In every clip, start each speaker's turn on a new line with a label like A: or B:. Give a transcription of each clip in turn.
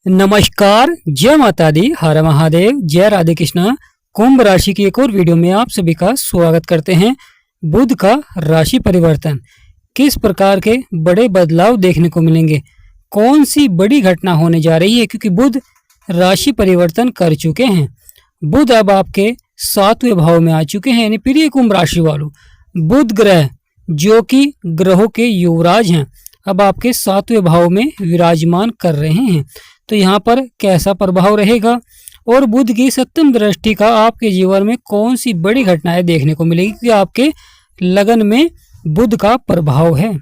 A: नमस्कार, जय माता दी, हर महादेव, जय राधे कृष्णा। कुंभ राशि की एक और वीडियो में आप सभी का स्वागत करते हैं। बुध का राशि परिवर्तन, किस प्रकार के बड़े बदलाव देखने को मिलेंगे, कौन सी बड़ी घटना होने जा रही है, क्योंकि बुध राशि परिवर्तन कर चुके हैं। बुध अब आपके 7वें भाव में आ चुके हैं, यानी प्रिय कुंभ राशि वालों, बुध ग्रह जो कि ग्रहों के युवराज हैं, अब आपके 7वें भाव में विराजमान कर रहे हैं। तो यहाँ पर कैसा प्रभाव रहेगा और बुध की सप्तम दृष्टि का आपके जीवन में कौन सी बड़ी घटनाएं देखने को मिलेगी, कि आपके लगन में बुध का प्रभाव है।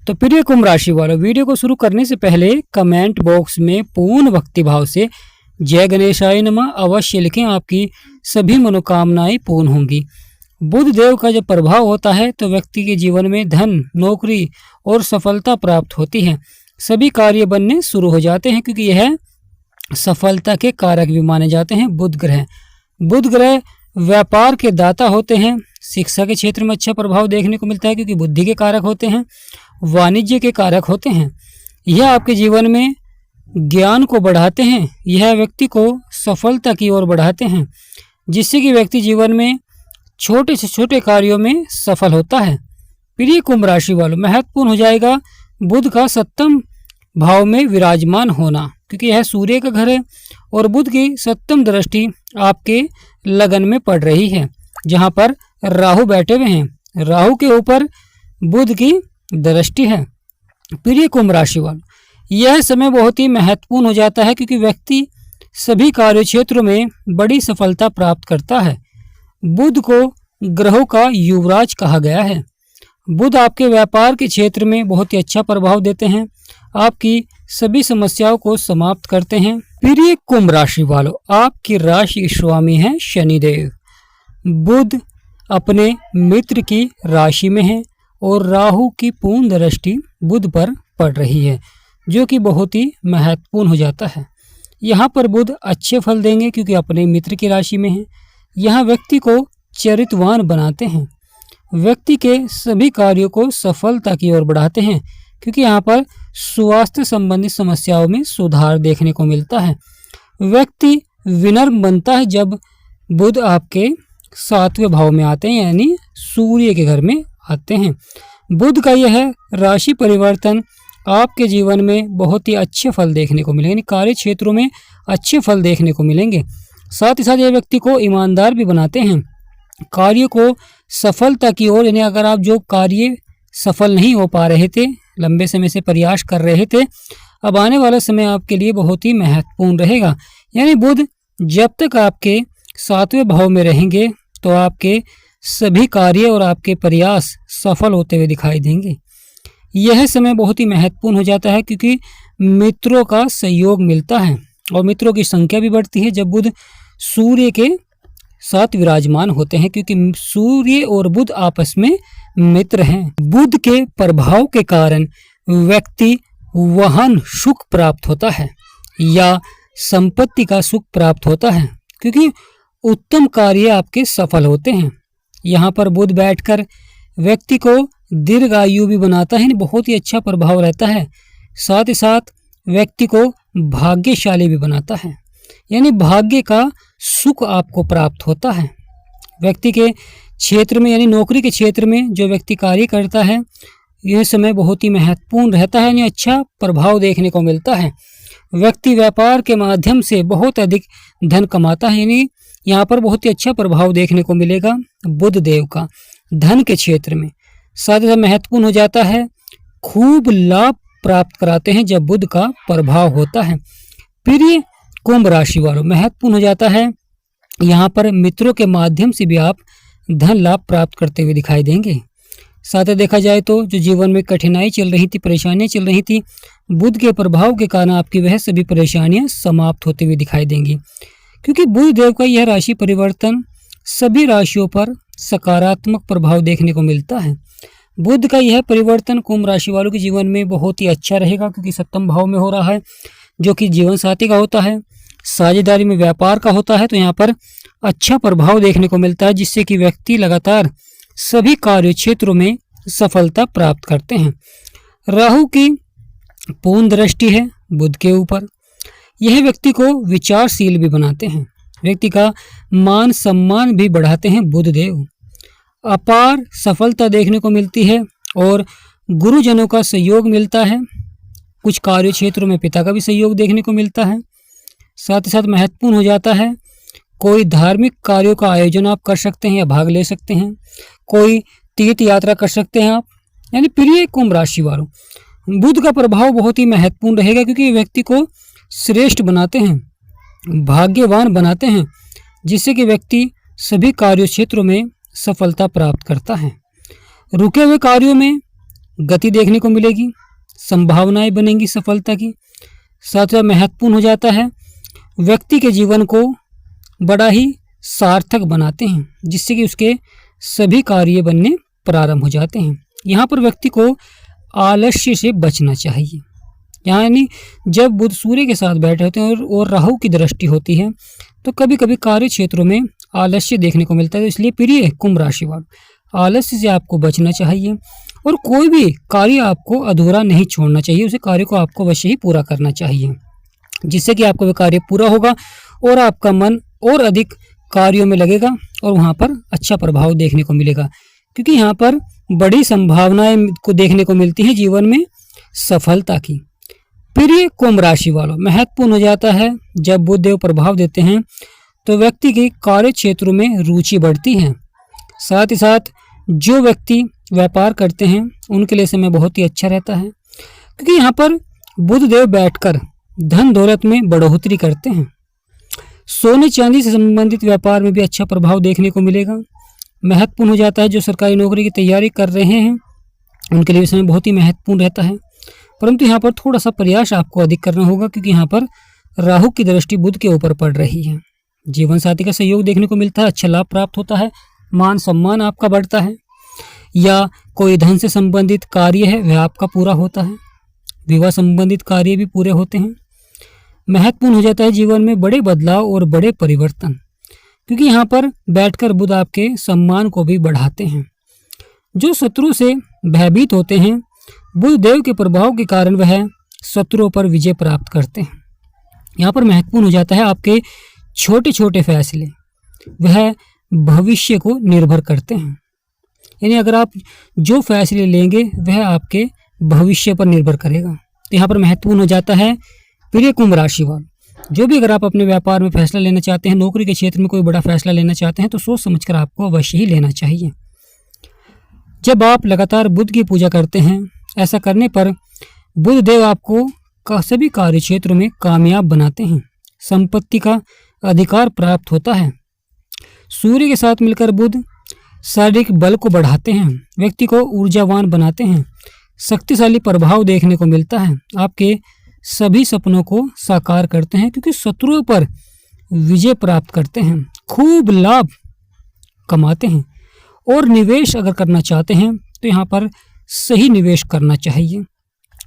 A: तो प्रिय कुंभ राशि वालों, वीडियो को शुरू करने से पहले कमेंट बॉक्स में पूर्ण भक्ति भाव से जय गणेशाय नमः अवश्य लिखें, आपकी सभी मनोकामनाएं पूर्ण होंगी। बुध देव का जब प्रभाव होता है तो व्यक्ति के जीवन में धन, नौकरी और सफलता प्राप्त होती है। सभी कार्य बनने शुरू हो जाते हैं, क्योंकि यह सफलता के कारक भी माने जाते हैं। बुध ग्रह व्यापार के दाता होते हैं। शिक्षा के क्षेत्र में अच्छा प्रभाव देखने को मिलता है, क्योंकि बुद्धि के कारक होते हैं, वाणिज्य के कारक होते हैं। यह आपके जीवन में ज्ञान को बढ़ाते हैं, यह व्यक्ति को सफलता की ओर बढ़ाते हैं, जिससे कि व्यक्ति जीवन में छोटे से छोटे कार्यों में सफल होता है। प्रिय कुंभ राशि वालों, महत्वपूर्ण हो जाएगा बुध का सप्तम भाव में विराजमान होना, क्योंकि यह सूर्य का घर है और बुध की सप्तम दृष्टि आपके लगन में पड़ रही है, जहां पर राहु बैठे हुए हैं। राहु के ऊपर बुध की दृष्टि है। प्रिय कुंभ राशि वालों, यह समय बहुत ही महत्वपूर्ण हो जाता है, क्योंकि व्यक्ति सभी कार्य क्षेत्रों में बड़ी सफलता प्राप्त करता है। बुध को ग्रहों का युवराज कहा गया है। बुध आपके व्यापार के क्षेत्र में बहुत ही अच्छा प्रभाव देते हैं, आपकी सभी समस्याओं को समाप्त करते हैं। प्रिय कुंभ राशि वालों, आपकी राशि स्वामी हैं शनिदेव। बुध अपने मित्र की राशि में है और राहु की पूर्ण दृष्टि बुध पर पड़ रही है, जो कि बहुत ही महत्वपूर्ण हो जाता है। यहाँ पर बुध अच्छे फल देंगे, क्योंकि अपने मित्र की राशि में है। यहाँ व्यक्ति को चरित्रवान बनाते हैं, व्यक्ति के सभी कार्यों को सफलता की ओर बढ़ाते हैं, क्योंकि यहाँ पर स्वास्थ्य संबंधी समस्याओं में सुधार देखने को मिलता है। व्यक्ति विनम्र बनता है जब बुध आपके 7वें भाव में आते हैं, यानी सूर्य के घर में आते हैं। बुध का यह राशि परिवर्तन आपके जीवन में बहुत ही अच्छे फल देखने को मिलेंगे, यानी कार्य क्षेत्रों में अच्छे फल देखने को मिलेंगे। साथ ही साथ यह व्यक्ति को ईमानदार भी बनाते हैं, कार्य को सफलता की ओर, यानी अगर आप जो कार्य सफल नहीं हो पा रहे थे, लंबे समय से प्रयास कर रहे थे, अब आने वाला समय आपके लिए बहुत ही महत्वपूर्ण रहेगा। यानी बुध जब तक आपके 7वें भाव में रहेंगे तो आपके सभी कार्य और आपके प्रयास सफल होते हुए दिखाई देंगे। यह समय बहुत ही महत्वपूर्ण हो जाता है, क्योंकि मित्रों का सहयोग मिलता है और मित्रों की संख्या भी बढ़ती है जब बुध सूर्य के साथ विराजमान होते हैं, क्योंकि सूर्य और बुध आपस में मित्र हैं। बुध के प्रभाव के कारण व्यक्ति वाहन सुख प्राप्त होता है या संपत्ति का सुख प्राप्त होता है, क्योंकि उत्तम कार्य आपके सफल होते हैं। यहाँ पर बुध बैठकर व्यक्ति को दीर्घायु भी बनाता है, बहुत ही अच्छा प्रभाव रहता है। साथ ही साथ व्यक्ति को भाग्यशाली भी बनाता है, यानी भाग्य का सुख आपको प्राप्त होता है। व्यक्ति के क्षेत्र में, यानी नौकरी के क्षेत्र में जो व्यक्ति कार्य करता है, यह समय बहुत ही महत्वपूर्ण रहता है, यानी अच्छा प्रभाव देखने को मिलता है। व्यक्ति व्यापार के माध्यम से बहुत अधिक धन कमाता है, यानी यहाँ पर बहुत ही अच्छा प्रभाव देखने को मिलेगा बुध देव का धन के क्षेत्र में। साथ ही महत्वपूर्ण हो जाता है, खूब लाभ प्राप्त कराते हैं जब बुध का प्रभाव होता है। प्रिय कुंभ राशि वालों, महत्वपूर्ण हो जाता है, यहाँ पर मित्रों के माध्यम से भी आप धन लाभ प्राप्त करते हुए दिखाई देंगे। साथ ही देखा जाए तो जो जीवन में कठिनाई चल रही थी, परेशानियां चल रही थी, बुध के प्रभाव के कारण आपकी वह सभी परेशानियां समाप्त होते हुए दिखाई देंगी, क्योंकि बुध देव का यह राशि परिवर्तन सभी राशियों पर सकारात्मक प्रभाव देखने को मिलता है। बुध का यह परिवर्तन कुंभ राशि वालों के जीवन में बहुत ही अच्छा रहेगा, क्योंकि सप्तम भाव में हो रहा है, जो कि जीवन साथी का होता है, साझेदारी में व्यापार का होता है। तो यहाँ पर अच्छा प्रभाव देखने को मिलता है, जिससे कि व्यक्ति लगातार सभी कार्य क्षेत्रों में सफलता प्राप्त करते हैं। राहु की पूर्ण दृष्टि है बुध के ऊपर, यह व्यक्ति को विचारशील भी बनाते हैं, व्यक्ति का मान सम्मान भी बढ़ाते हैं बुध देव। अपार सफलता देखने को मिलती है और गुरुजनों का सहयोग मिलता है। कुछ कार्य क्षेत्रों में पिता का भी सहयोग देखने को मिलता है। साथ ही साथ महत्वपूर्ण हो जाता है, कोई धार्मिक कार्यों का आयोजन आप कर सकते हैं या भाग ले सकते हैं, कोई तीर्थ यात्रा कर सकते हैं आप। यानी प्रिय कुंभ राशि वालों, बुध का प्रभाव बहुत ही महत्वपूर्ण रहेगा क्योंकि ये व्यक्ति को श्रेष्ठ बनाते हैं, भाग्यवान बनाते हैं, जिससे कि व्यक्ति सभी कार्य क्षेत्रों में सफलता प्राप्त करता है। रुके हुए कार्यों में गति देखने को मिलेगी, संभावनाएं बनेंगी सफलता की। साथ ही महत्वपूर्ण हो जाता है, व्यक्ति के जीवन को बड़ा ही सार्थक बनाते हैं, जिससे कि उसके सभी कार्य बनने प्रारंभ हो जाते हैं। यहाँ पर व्यक्ति को आलस्य से बचना चाहिए। यानी जब बुध सूर्य के साथ बैठे होते हैं और राहु की दृष्टि होती है तो कभी कभी कार्य क्षेत्रों में आलस्य देखने को मिलता है। तो इसलिए प्रिय कुंभ राशि वालों, आलस्य से आपको बचना चाहिए और कोई भी कार्य आपको अधूरा नहीं छोड़ना चाहिए, उसे कार्य को आपको अवश्य ही पूरा करना चाहिए, जिससे कि आपका वह कार्य पूरा होगा और आपका मन और अधिक कार्यों में लगेगा और वहाँ पर अच्छा प्रभाव देखने को मिलेगा, क्योंकि यहाँ पर बड़ी संभावनाएं को देखने को मिलती हैं जीवन में सफलता की। प्रिय कुंभ राशि वालों, महत्वपूर्ण हो जाता है, जब बुध देव प्रभाव देते हैं तो व्यक्ति की कार्य क्षेत्रों में रुचि बढ़ती है। साथ ही साथ जो व्यक्ति व्यापार करते हैं उनके लिए समय बहुत ही अच्छा रहता है, क्योंकि यहाँ पर बुध देव बैठकर धन दौलत में बढ़ोतरी करते हैं। सोने चांदी से संबंधित व्यापार में भी अच्छा प्रभाव देखने को मिलेगा। महत्वपूर्ण हो जाता है, जो सरकारी नौकरी की तैयारी कर रहे हैं उनके लिए समय बहुत ही महत्वपूर्ण रहता है, परंतु यहाँ पर थोड़ा सा प्रयास आपको अधिक करना होगा, क्योंकि यहाँ पर राहु की दृष्टि बुध के ऊपर पड़ रही है। जीवन साथी का सहयोग देखने को मिलता है, अच्छा लाभ प्राप्त होता है, मान सम्मान आपका बढ़ता है, या कोई धन से संबंधित कार्य है वह आपका पूरा होता है, विवाह संबंधित कार्य भी पूरे होते हैं। महत्वपूर्ण हो जाता है जीवन में बड़े बदलाव और बड़े परिवर्तन, क्योंकि यहाँ पर बैठकर बुध आपके सम्मान को भी बढ़ाते हैं। जो शत्रु से भयभीत होते हैं, बुध देव के प्रभाव के कारण वह शत्रुओं पर विजय प्राप्त करते हैं। यहाँ पर महत्वपूर्ण हो जाता है, आपके छोटे छोटे फैसले वह भविष्य को निर्भर करते हैं। यानी अगर आप जो फैसले लेंगे वह आपके भविष्य पर निर्भर करेगा। तो यहाँ पर महत्वपूर्ण हो जाता है, प्रिय कुंभ राशि वालों, जो भी अगर आप अपने व्यापार में फैसला लेना चाहते हैं, नौकरी के क्षेत्र में कोई बड़ा फैसला लेना चाहते हैं, तो सोच समझकर आपको अवश्य ही लेना चाहिए। जब आप लगातार बुध की पूजा करते हैं, ऐसा करने पर बुध देव आपको सभी कार्य क्षेत्रों में कामयाब बनाते हैं, संपत्ति का अधिकार प्राप्त होता है। सूर्य के साथ मिलकर बुध शारीरिक बल को बढ़ाते हैं, व्यक्ति को ऊर्जावान बनाते हैं, शक्तिशाली प्रभाव देखने को मिलता है, आपके सभी सपनों को साकार करते हैं, क्योंकि शत्रुओं पर विजय प्राप्त करते हैं, खूब लाभ कमाते हैं। और निवेश अगर करना चाहते हैं तो यहाँ पर सही निवेश करना चाहिए,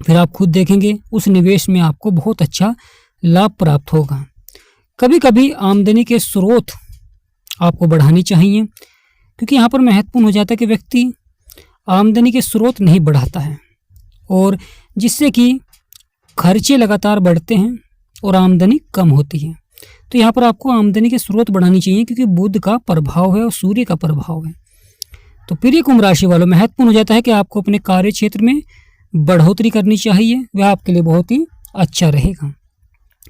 A: फिर आप खुद देखेंगे उस निवेश में आपको बहुत अच्छा लाभ प्राप्त होगा। कभी कभी आमदनी के स्रोत आपको बढ़ानी चाहिए, क्योंकि यहाँ पर महत्वपूर्ण हो जाता है कि व्यक्ति आमदनी के स्रोत नहीं बढ़ाता है और जिससे कि खर्चे लगातार बढ़ते हैं और आमदनी कम होती है। तो यहाँ पर आपको आमदनी के स्रोत बढ़ानी चाहिए, क्योंकि बुध का प्रभाव है और सूर्य का प्रभाव है। तो प्रिय कुंभ राशि वालों, महत्वपूर्ण हो जाता है कि आपको अपने कार्य क्षेत्र में बढ़ोतरी करनी चाहिए, वह आपके लिए बहुत ही अच्छा रहेगा।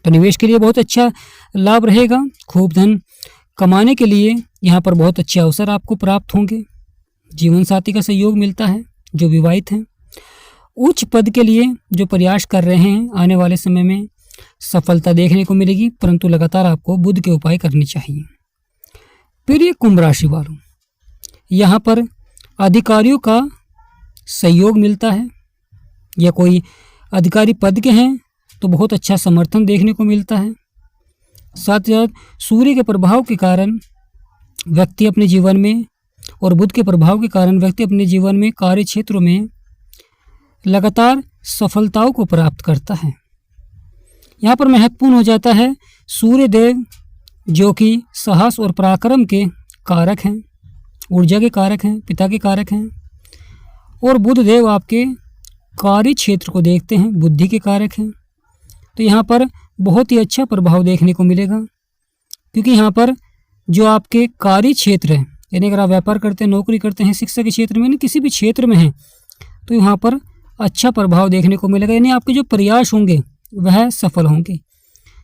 A: तो निवेश के लिए बहुत अच्छा लाभ रहेगा, खूब धन कमाने के लिए यहाँ पर बहुत अच्छे अवसर आपको प्राप्त होंगे। जीवन साथी का सहयोग मिलता है जो विवाहित हैं। उच्च पद के लिए जो प्रयास कर रहे हैं, आने वाले समय में सफलता देखने को मिलेगी, परंतु लगातार आपको बुध के उपाय करने चाहिए। प्रिय कुंभ राशि वालों, यहाँ पर अधिकारियों का सहयोग मिलता है, या कोई अधिकारी पद के हैं तो बहुत अच्छा समर्थन देखने को मिलता है। साथ ही साथ सूर्य के प्रभाव के कारण व्यक्ति अपने जीवन में और बुध के प्रभाव के कारण व्यक्ति अपने जीवन में कार्य क्षेत्रों में लगातार सफलताओं को प्राप्त करता है। यहाँ पर महत्वपूर्ण हो जाता है, सूर्य देव जो कि साहस और पराक्रम के कारक हैं, ऊर्जा के कारक हैं, पिता के कारक हैं, और बुध देव आपके कार्य क्षेत्र को देखते हैं, बुद्धि के कारक हैं। तो यहाँ पर बहुत ही अच्छा प्रभाव देखने को मिलेगा, क्योंकि यहाँ पर जो आपके कार्य क्षेत्र है, यानी अगर आप व्यापार करते हैं, नौकरी करते हैं, शिक्षा के क्षेत्र में, यानी किसी भी क्षेत्र में हैं, तो यहाँ पर अच्छा प्रभाव देखने को मिलेगा। यानी आपके जो प्रयास होंगे वह सफल होंगे,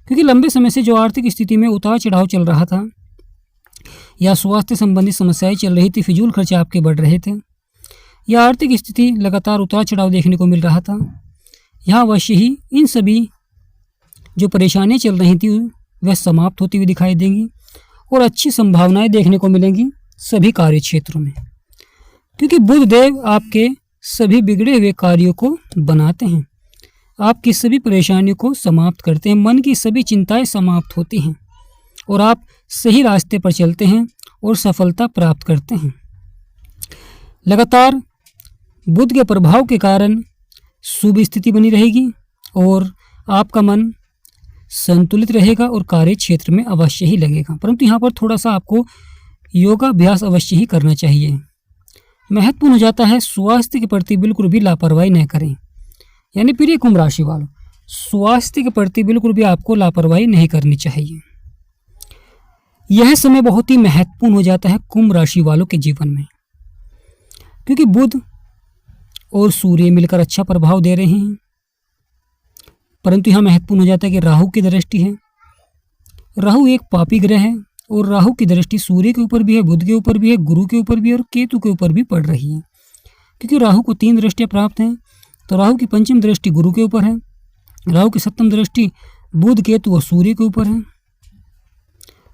A: क्योंकि लंबे समय से जो आर्थिक स्थिति में उतार चढ़ाव चल रहा था या स्वास्थ्य संबंधी समस्याएं चल रही थी, फिजूल खर्चे आपके बढ़ रहे थे या आर्थिक स्थिति लगातार उतार चढ़ाव देखने को मिल रहा था, यहाँ अवश्य ही इन सभी जो परेशानियां चल रही थी वह समाप्त होती हुई दिखाई देंगी और अच्छी संभावनाएं देखने को मिलेंगी सभी कार्य क्षेत्रों में, क्योंकि बुध देव आपके सभी बिगड़े हुए कार्यों को बनाते हैं, आपकी सभी परेशानियों को समाप्त करते हैं, मन की सभी चिंताएं समाप्त होती हैं और आप सही रास्ते पर चलते हैं और सफलता प्राप्त करते हैं। लगातार बुध के प्रभाव के कारण शुभ स्थिति बनी रहेगी और आपका मन संतुलित रहेगा और कार्य क्षेत्र में अवश्य ही लगेगा, परंतु यहाँ पर थोड़ा सा आपको योगाभ्यास अवश्य ही करना चाहिए। महत्वपूर्ण हो जाता है स्वास्थ्य के प्रति बिल्कुल भी लापरवाही न करें, यानी प्रिय कुंभ राशि वालों, स्वास्थ्य के प्रति बिल्कुल भी आपको लापरवाही नहीं करनी चाहिए। यह समय बहुत ही महत्वपूर्ण हो जाता है कुंभ राशि वालों के जीवन में, क्योंकि बुध और सूर्य मिलकर अच्छा प्रभाव दे रहे हैं, परंतु यहाँ महत्वपूर्ण हो जाता है कि राहु की दृष्टि है। राहु एक पापी ग्रह है और राहु की दृष्टि सूर्य के ऊपर भी है, बुध के ऊपर भी है, गुरु के ऊपर भी है और केतु के ऊपर भी पड़ रही है, क्योंकि राहु को 3 दृष्टियां प्राप्त हैं। तो राहु की पंचम दृष्टि गुरु के ऊपर है, राहु की सप्तम दृष्टि बुध, केतु और सूर्य के ऊपर है,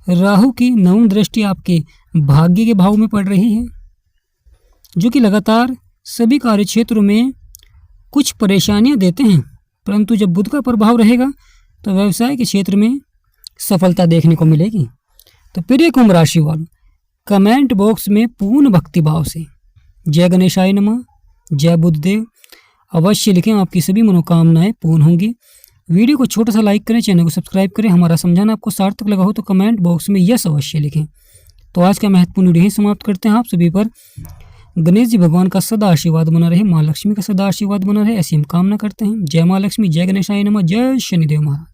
A: राहु की 9वीं दृष्टि आपके भाग्य के भाव में पड़ रही है, जो कि लगातार सभी कार्य क्षेत्रों में कुछ परेशानियां देते हैं, परंतु जब बुध का प्रभाव रहेगा तो व्यवसाय के क्षेत्र में सफलता देखने को मिलेगी। तो प्रिय कुंभ राशि वालों, कमेंट बॉक्स में पूर्ण भक्ति भाव से जय गणेशाय नमः, जय बुद्धदेव अवश्य लिखें, आपकी सभी मनोकामनाएं पूर्ण होंगी। वीडियो को छोटा सा लाइक करें, चैनल को सब्सक्राइब करें। हमारा समझाना आपको सार्थक लगा हो तो कमेंट बॉक्स में यस अवश्य लिखें। तो आज का महत्वपूर्ण वीडियो ही समाप्त करते हैं। आप सभी पर गणेश जी भगवान का सदा आशीर्वाद बना रहे, माँ लक्ष्मी का सदा आशीर्वाद बना रहे, ऐसी हम कामना करते हैं। जय माँ लक्ष्मी, जय गणेशाय नमः, जय शनिदेव महाराज।